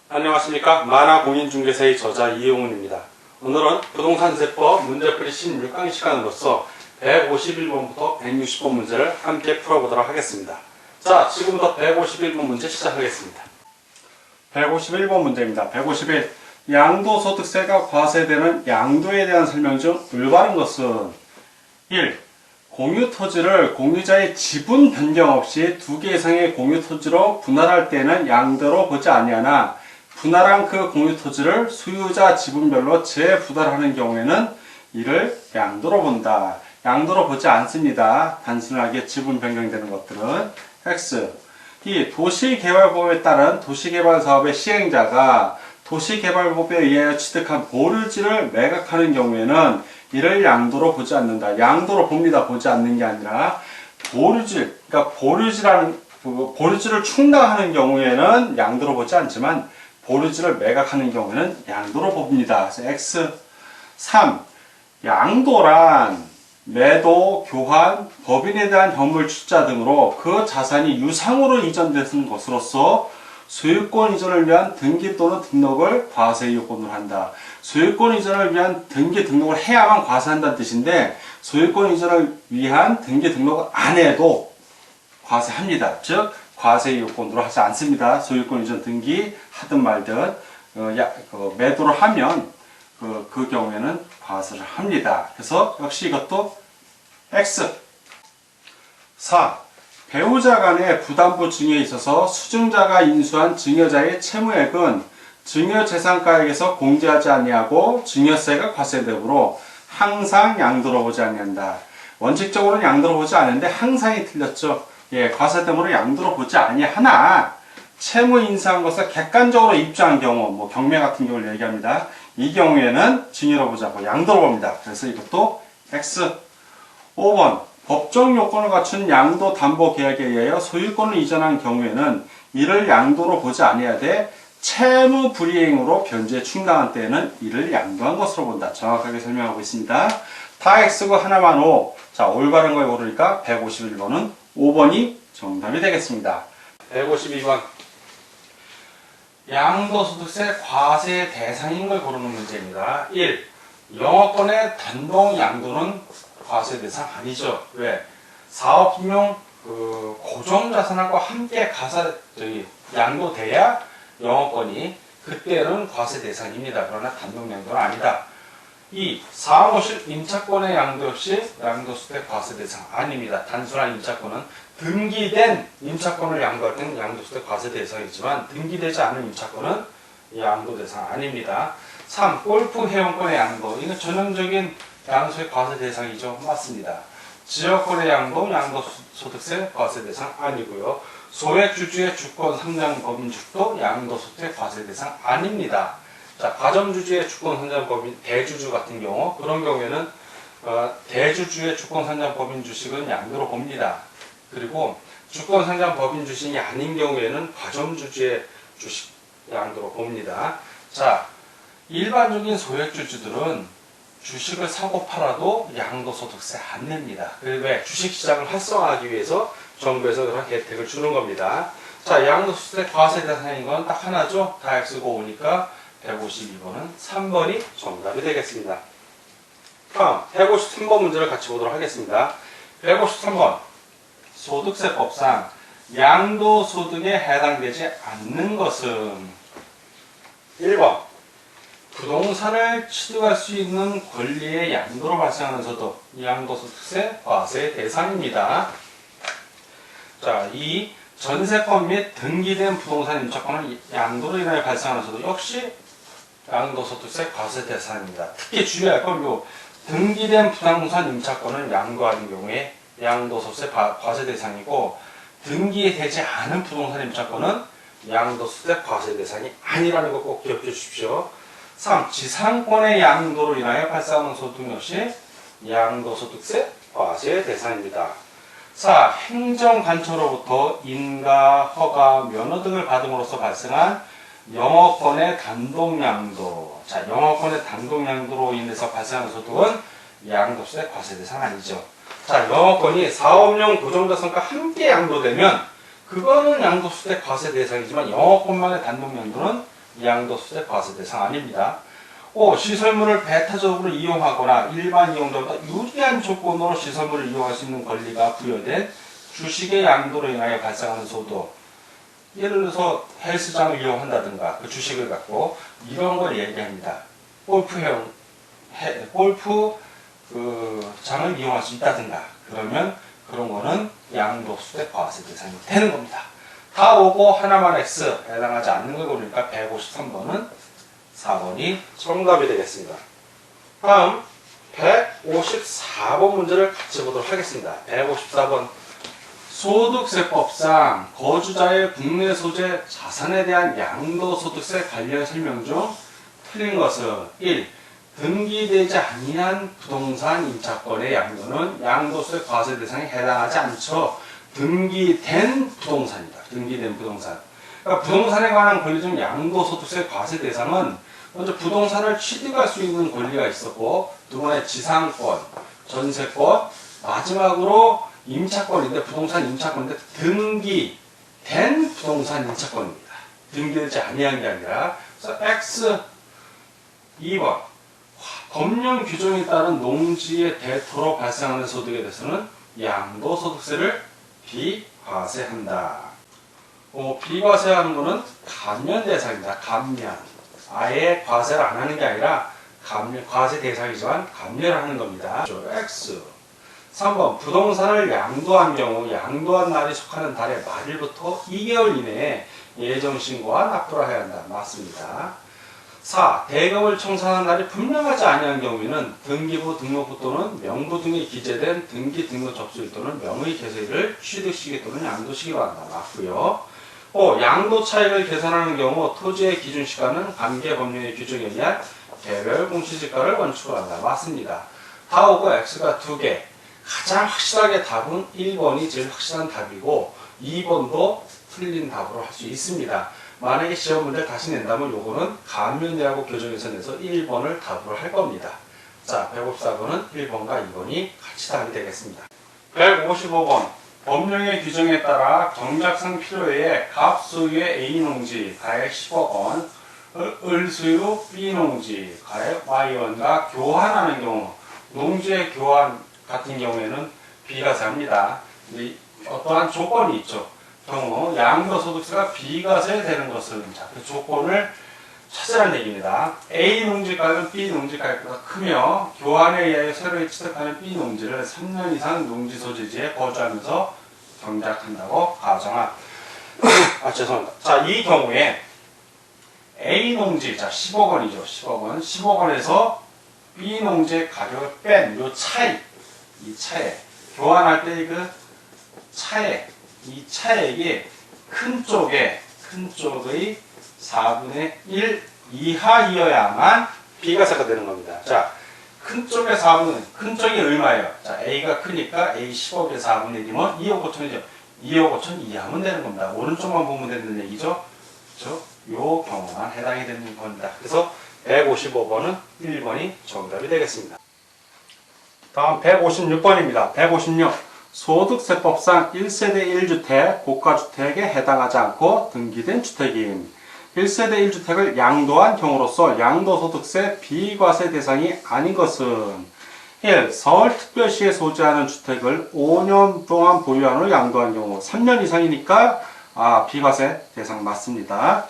안녕하십니까. 만화공인중개사의 저자 이용훈입니다. 오늘은 부동산세법 문제풀이 16강 시간으로서 151번부터 160번 문제를 함께 풀어보도록 하겠습니다. 자, 지금부터 151번 문제 시작하겠습니다. 151번 문제입니다. 151. 양도소득세가 과세되는 양도에 대한 설명 중 올바른 것은 1. 공유토지를 공유자의 지분 변경 없이 2개 이상의 공유토지로 분할할 때는 양도로 보지 아니하나 분할한 그 공유토지를 소유자 지분별로 재분할하는 경우에는 이를 양도로 본다. 양도로 보지 않습니다. 단순하게 지분 변경되는 것들은. X. 이 도시개발법에 따른 도시개발사업의 시행자가 도시개발법에 의하여 취득한 보류지를 매각하는 경우에는 이를 양도로 보지 않는다. 양도로 봅니다. 보지 않는 게 아니라 보류지, 그러니까 보류지를 충당하는 경우에는 양도로 보지 않지만 보류지를 매각하는 경우에는 양도로 봅니다. 그래서 X. 3. 양도란 매도, 교환, 법인에 대한 현물 출자 등으로 그 자산이 유상으로 이전되는 것으로서 소유권 이전을 위한 등기 또는 등록을 과세 요건으로 한다. 소유권 이전을 위한 등기 등록을 해야만 과세한다는 뜻인데 소유권 이전을 위한 등기 등록을 안 해도 과세합니다. 즉 과세 요건으로 하지 않습니다. 소유권 이전 등기 하든 말든 매도를 하면 그 경우에는 과세를 합니다. 그래서 역시 이것도 X. 4. 배우자 간의 부담부 증여에 있어서 수증자가 인수한 증여자의 채무액은 증여재산가액에서 공제하지 아니하고 증여세가 과세되므로 항상 양도로 보지 아니한다. 원칙적으로는 양도로 보지 않는데 항상이 틀렸죠. 예, 과세되므로 양도로 보지 아니하나 채무 인수한 것을 객관적으로 입증한 경우, 뭐 경매 같은 경우를 얘기합니다. 이 경우에는 증여로 보지 않고 양도로 봅니다. 그래서 이것도 X. 5번. 법정 요건을 갖춘 양도 담보 계약에 의하여 소유권을 이전한 경우에는 이를 양도로 보지 아니해야 돼. 채무 불이행으로 변제 충당한 때에는 이를 양도한 것으로 본다. 정확하게 설명하고 있습니다. 다 X고 하나만 O. 자, 올바른 거에 오르니까 151번은 5번이 정답이 되겠습니다. 152번. 양도소득세 과세 대상인 걸 고르는 문제입니다. 1. 영업권의 단독 양도는 과세 대상 아니죠. 왜? 사업용 고정자산하고 함께 양도돼야 영업권이 그때는 과세 대상입니다. 그러나 단독 양도는 아니다. 2. 사무실 임차권의 양도 역시 양도소득세 과세 대상 아닙니다. 단순한 임차권은 등기된 임차권을 양도할 때는 양도소득세 과세 대상이지만 등기되지 않은 임차권은 양도 대상 아닙니다. 3. 골프 회원권의 양도. 이건 전형적인 양도소득세 과세 대상이죠. 맞습니다. 지역권의 양도, 양도소득세 과세 대상 아니고요. 소액주주의 주권 상장 법인주도 양도소득세 과세 대상 아닙니다. 자, 가점주주의 주권 상장 법인 대주주 같은 경우, 그런 경우에는 대주주의 주권 상장 법인 주식은 양도로 봅니다. 그리고 주권 상장 법인 주식이 아닌 경우에는 가점주주의 주식 양도로 봅니다. 자, 일반적인 소액주주들은 주식을 사고 팔아도 양도소득세 안 냅니다. 왜? 주식시장을 활성화하기 위해서 정부에서 그런 혜택을 주는 겁니다. 자, 양도소득세 과세 대상인 건 딱 하나죠. 다 X고 오니까 152번은 3번이 정답이 되겠습니다. 다음 153번 문제를 같이 보도록 하겠습니다. 153번. 소득세법상 양도소득에 해당되지 않는 것은 1번. 부동산을 취득할 수 있는 권리의 양도로 발생하는 소득, 양도소득세 과세 대상입니다. 자, 2. 전세권 및 등기된 부동산 임차권은 양도로 인하여 발생하는 소득 역시 양도소득세 과세 대상입니다. 특히 주의할 건 요 등기된 부동산 임차권을 양도하는 경우에 양도소득세 과세 대상이고 등기되지 않은 부동산 임차권은 양도소득세 과세 대상이 아니라는 거 꼭 기억해 주십시오. 3. 지상권의 양도로 인하여 발생하는 소득 역시 양도소득세 과세 대상입니다. 4. 행정관처로부터 인가, 허가, 면허 등을 받음으로써 발생한 영업권의 단독양도. 자, 영업권의 단독양도로 인해서 발생하는 소득은 양도소득세 과세 대상 아니죠. 자, 영업권이 사업용 고정자산과 함께 양도되면 그거는 양도소득 과세 대상이지만 영업권만의 단독 양도는 양도소득 과세 대상 아닙니다. 시설물을 배타적으로 이용하거나 일반 이용자보다 유리한 조건으로 시설물을 이용할 수 있는 권리가 부여된 주식의 양도로 인하여 발생하는 소득. 예를 들어서 헬스장을 이용한다든가 그 주식을 갖고 이런 걸 얘기합니다. 골프 장을 이용할 수 있다든가 그러면 그런 거는 양도소득 과세 대상이 되는 겁니다. 다 오고 하나만 X 해당하지 않는 걸 고르니까 153번은 4번이 정답이 되겠습니다. 다음 154번 문제를 같이 보도록 하겠습니다. 154번 소득세법상 거주자의 국내 소재 자산에 대한 양도소득세 관련 설명 중 틀린 것은 1. 등기되지 아니한 부동산 임차권의 양도는 양도소득 과세 대상에 해당하지 않죠. 등기된 부동산이다. 등기된 부동산. 그러니까 부동산에 관한 권리 중 양도소득세 과세 대상은 먼저 부동산을 취득할 수 있는 권리가 있었고 두 번째 지상권, 전세권, 마지막으로 임차권인데 부동산 임차권인데 등기된 부동산 임차권입니다. 등기되지 아니한 게 아니라 그래서 X 2번 법령 규정에 따른 농지의 대토로 발생하는 소득에 대해서는 양도소득세를 비과세한다. 비과세하는 것은 감면 대상입니다. 감면. 아예 과세를 안 하는 게 아니라 과세 대상이지만 감면을 하는 겁니다. X. 3번 부동산을 양도한 경우 양도한 날이 속하는 달의 말일부터 2개월 이내에 예정신고와 납부를 해야 한다. 맞습니다. 4. 대금을 청산한 날이 분명하지 아니한 경우에는 등기부 등록부 또는 명부 등에 기재된 등기 등록 접수일 또는 명의 개소일을 취득시기 또는 양도시기로 한다. 맞고요. 5. 양도 차익을 계산하는 경우 토지의 기준 시가는 관계 법령의 규정에 의한 개별 공시지가를 원칙으로 한다. 맞습니다. 다 오고 X가 2개. 가장 확실하게 답은 1번이 제일 확실한 답이고 2번도 틀린 답으로 할 수 있습니다. 만약에 시험 문제 다시 낸다면 요거는 감면이라고 교정에서 내서 1번을 답으로 할 겁니다. 자, 154번은 1번과 2번이 같이 답이 되겠습니다. 155번 법령의 규정에 따라 경작성 필요에 갑소유의 A농지 가액 10억 원, 을수유 B농지 가액 Y원과 교환하는 경우 농지의 교환 같은 경우에는 비과세합니다. 어떠한 조건이 있죠. 경우 양도소득세가 비과세되는 것은 그 조건을 찾으라는 얘기입니다. A 농지가액은 B 농지가액보다 크며 교환에 의해 새로 취득하는 B 농지를 3년 이상 농지 소재지에 거주하면서 경작한다고 가정한. 죄송합니다. 자, 이 경우에 A 농지, 자 10억 원이죠. 10억 원. 10억 원에서 B 농지의 가격을 뺀 요 차이, 이 차액, 교환할 때 그 차액, 이 차액이 큰 쪽의 4분의 1 이하이어야만 비과세가 되는 겁니다. 자, 큰 쪽의 4분의, 큰 쪽이 얼마예요? 자, A가 크니까 A 10억의 4분의 1이면 2억 5천이죠. 2억 5천 이하면 되는 겁니다. 오른쪽만 보면 되는 얘기죠. 그렇죠? 요 경우만 해당이 되는 겁니다. 그래서 155번은 1번이 정답이 되겠습니다. 다음 156번입니다. 156. 소득세법상 1세대 1주택, 고가주택에 해당하지 않고 등기된 주택임. 1세대 1주택을 양도한 경우로서 양도소득세 비과세 대상이 아닌 것은 1. 서울특별시에 소재하는 주택을 5년 동안 보유한 후 양도한 경우 3년 이상이니까 비과세 대상 맞습니다.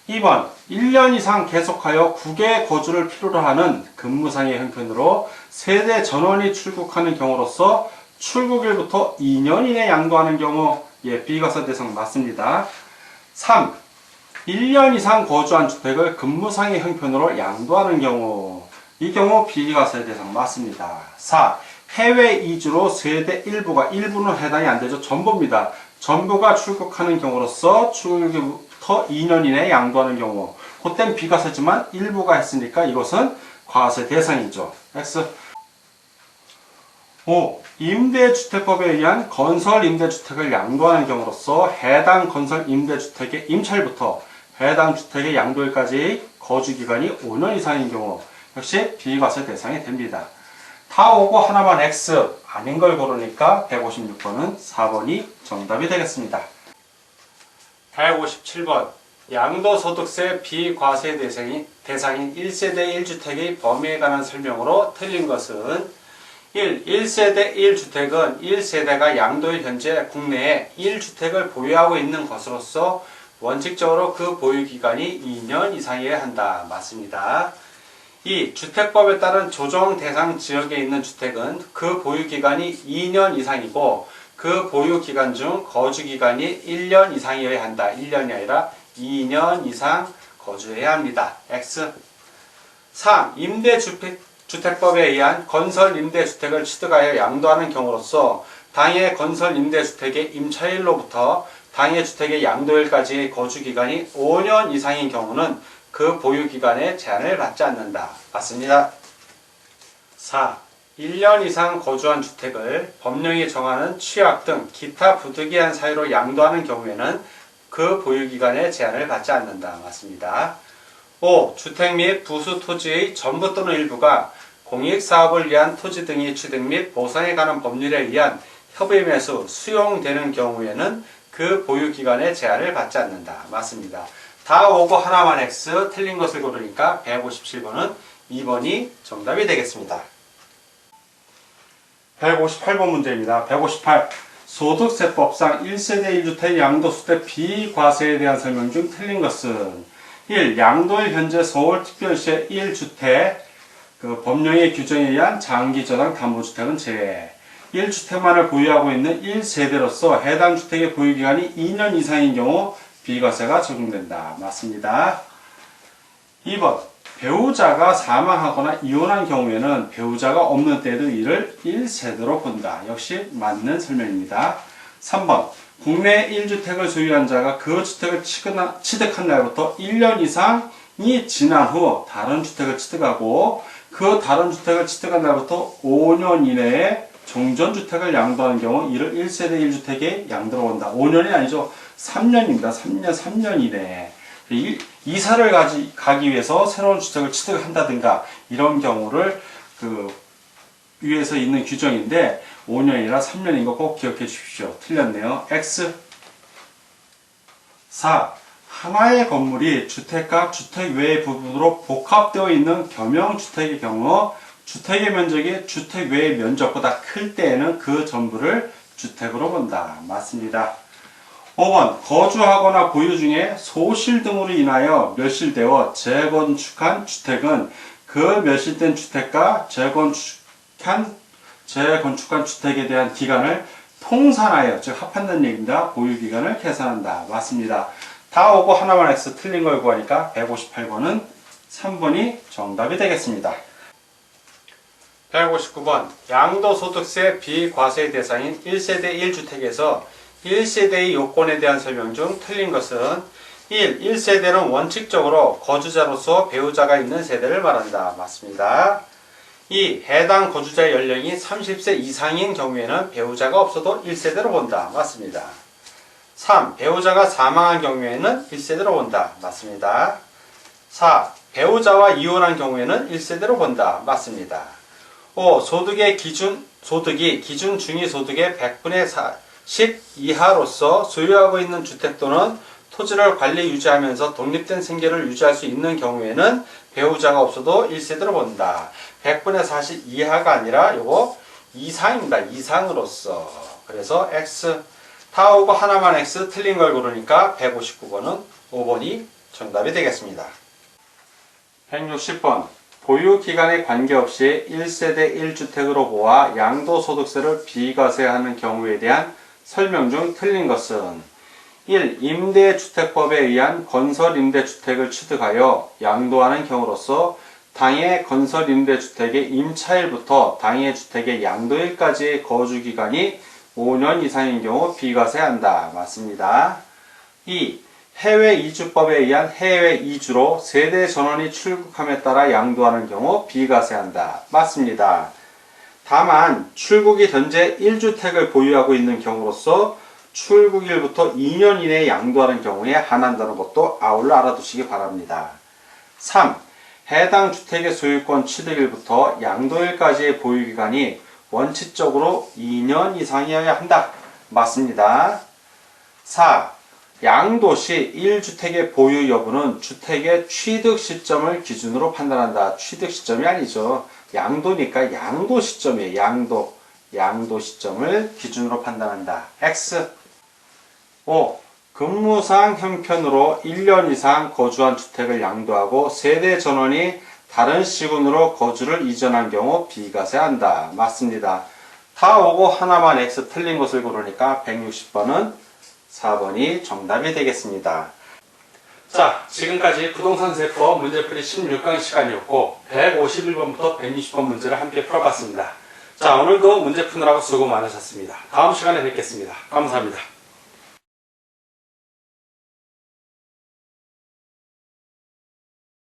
2번 1년 이상 계속하여 국외 거주를 필요로 하는 근무상의 형편으로 세대 전원이 출국하는 경우로서 출국일부터 2년 이내 양도하는 경우 비과세 대상 맞습니다. 3. 1년 이상 거주한 주택을 근무상의 형편으로 양도하는 경우 이 경우 비과세 대상 맞습니다. 4. 해외 이주로 세대 일부는 해당이 안되죠. 전부입니다. 전부가 출국하는 경우로서 출국일부터 2년 이내에 양도하는 경우 그땐 비과세지만 일부가 했으니까 이것은 과세 대상이죠. X. 5. 임대주택법에 의한 건설임대주택을 양도하는 경우로서 해당 건설임대주택의 임차일부터 해당 주택의 양도일까지 거주기간이 5년 이상인 경우 역시 비과세 대상이 됩니다. 다 오고 하나만 X 아닌 걸 고르니까 156번은 4번이 정답이 되겠습니다. 157번 양도소득세 비과세 대상인 1세대 1주택의 범위에 관한 설명으로 틀린 것은 1세대 1주택은 1세대가 양도일 현재 국내에 1주택을 보유하고 있는 것으로서 원칙적으로 그 보유기간이 2년 이상이어야 한다. 맞습니다. 2. 주택법에 따른 조정 대상 지역에 있는 주택은 그 보유기간이 2년 이상이고 그 보유기간 중 거주기간이 1년 이상이어야 한다. 1년이 아니라 2년 이상 거주해야 합니다. X. 3. 임대주택법에 의한 건설임대주택을 취득하여 양도하는 경우로서 당해 건설임대주택의 임차일로부터 당해 주택의 양도일까지의 거주기간이 5년 이상인 경우는 그 보유기간에 제한을 받지 않는다. 맞습니다. 4. 1년 이상 거주한 주택을 법령이 정하는 취약 등 기타 부득이한 사유로 양도하는 경우에는 그 보유기간에 제한을 받지 않는다. 맞습니다. 5. 주택 및 부수 토지의 전부 또는 일부가 공익사업을 위한 토지 등의 취득 및 보상에 관한 법률에 의한 협의 매수, 수용되는 경우에는 그 보유기간에 제한을 받지 않는다. 맞습니다. 다 오고 하나만 X, 틀린 것을 고르니까 157번은 2번이 정답이 되겠습니다. 158번 문제입니다. 158. 소득세법상 1세대 1주택 양도소득 비과세에 대한 설명 중 틀린 것은 1. 양도일 현재 서울특별시의 1주택 그 법령의 규정에 의한 장기저당 담보주택은 제외. 1주택만을 보유하고 있는 1세대로서 해당 주택의 보유기간이 2년 이상인 경우 비과세가 적용된다. 맞습니다. 2번. 배우자가 사망하거나 이혼한 경우에는 배우자가 없는 때에도 이를 1세대로 본다. 역시 맞는 설명입니다. 3번. 국내 1주택을 소유한 자가 그 주택을 취득한 날부터 1년 이상이 지난 후 다른 주택을 취득하고 그 다른 주택을 취득한 날부터 5년 이내에 정전주택을 양도하는 경우 이를 1세대 1주택에 양도로 본다. 5년이 아니죠. 3년입니다. 3년 이내에. 이사를 가기 위해서 새로운 주택을 취득을 한다든가 이런 경우를 위에서 있는 규정인데 5년이나 3년인 거 꼭 기억해 주십시오. 틀렸네요. X. 4. 하나의 건물이 주택과 주택 외의 부분으로 복합되어 있는 겸용주택의 경우 주택의 면적이 주택 외의 면적보다 클 때에는 그 전부를 주택으로 본다. 맞습니다. 5번. 거주하거나 보유 중에 소실 등으로 인하여 멸실되어 재건축한 주택은 그 멸실된 주택과 재건축한 주택에 대한 기간을 통산하여 즉 합한다는 얘기입니다. 보유기간을 계산한다. 맞습니다. 다 오고 하나만 X 틀린 걸 구하니까 158번은 3번이 정답이 되겠습니다. 159번. 양도소득세 비과세 대상인 1세대 1주택에서 1세대의 요건에 대한 설명 중 틀린 것은 1. 1세대는 원칙적으로 거주자로서 배우자가 있는 세대를 말한다. 맞습니다. 2. 해당 거주자의 연령이 30세 이상인 경우에는 배우자가 없어도 1세대로 본다. 맞습니다. 3. 배우자가 사망한 경우에는 1세대로 본다. 맞습니다. 4. 배우자와 이혼한 경우에는 1세대로 본다. 맞습니다. 5. 소득이 기준 중위소득의 100분의 10 이하로서 소유하고 있는 주택 또는 토지를 관리 유지하면서 독립된 생계를 유지할 수 있는 경우에는 배우자가 없어도 1세대로 본다. 100분의 40 이하가 아니라 요거 이상입니다. 이상으로서. 그래서 X. 다 오고 하나만 X 틀린 걸 고르니까 159번은 5번이 정답이 되겠습니다. 160번. 보유기간에 관계없이 1세대 1주택으로 보아 양도소득세를 비과세하는 경우에 대한 설명 중 틀린 것은 1. 임대주택법에 의한 건설임대주택을 취득하여 양도하는 경우로서 당해 건설임대주택의 임차일부터 당해 주택의 양도일까지의 거주기간이 5년 이상인 경우 비과세한다. 맞습니다. 2. 해외 이주법에 의한 해외 이주로 세대 전원이 출국함에 따라 양도하는 경우 비과세한다. 맞습니다. 다만 출국이 현재 1주택을 보유하고 있는 경우로서 출국일부터 2년 이내에 양도하는 경우에 한한다는 것도 아울러 알아두시기 바랍니다. 3. 해당 주택의 소유권 취득일부터 양도일까지의 보유기간이 원칙적으로 2년 이상이어야 한다. 맞습니다. 4. 양도시 1주택의 보유 여부는 주택의 취득 시점을 기준으로 판단한다. 취득 시점이 아니죠. 양도니까 양도 시점이에요. 양도 시점을 기준으로 판단한다. X. 5. 근무상 형편으로 1년 이상 거주한 주택을 양도하고 세대 전원이 다른 시군으로 거주를 이전한 경우 비과세한다. 맞습니다. 다 오고 하나만 X 틀린 것을 고르니까 160번은 4번이 정답이 되겠습니다. 자, 지금까지 부동산 세법 문제풀이 16강 시간이었고 151번부터 160번 문제를 함께 풀어봤습니다. 자, 오늘도 문제 푸느라고 수고 많으셨습니다. 다음 시간에 뵙겠습니다. 감사합니다.